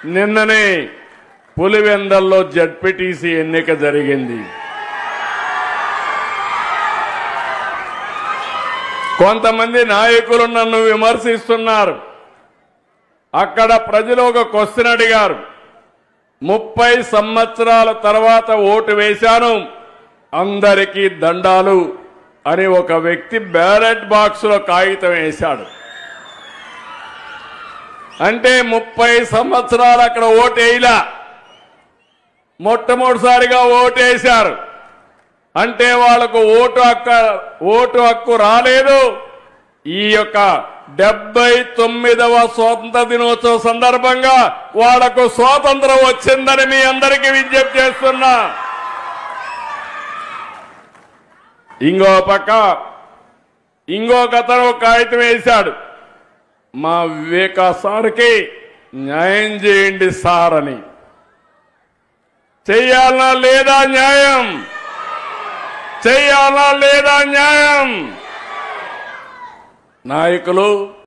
నిన్ననే పులివెందల్లో జడ్పీటీసీ ఎన్నిక జరిగింది. కొంతమంది నాయకులు నన్ను విమర్శిస్తున్నారు. అక్కడ ప్రజలు ఒక క్వశ్చన్ అడిగారు. 30 సంవత్సరాల తర్వాత ఓటు వేశాను, అందరికీ దండాలు అని ఒక వ్యక్తి బ్యాలెట్ బాక్సులో కాగితం వేశాడు. అంటే 30 సంవత్సరాలు అక్కడ ఓటేయలా, మొట్టమొదటిసారిగా ఓటేశారు. అంటే వాళ్లకు ఓటు హక్కు రాలేదు. ఈ యొక్క 79వ స్వాతంత్ర దినోత్సవ సందర్భంగా వాళ్లకు స్వాతంత్రం వచ్చిందని మీ అందరికీ విజ్ఞప్తి చేస్తున్నా. ఇంకో పక్క ఇంకొకతను కాగితం వేశాడు, మా వివేకా సార్కి న్యాయం చేయండి సార్ అని. చెయ్యాలనా లేదా న్యాయం? చెయ్యాలా లేదా న్యాయం? నాయకులు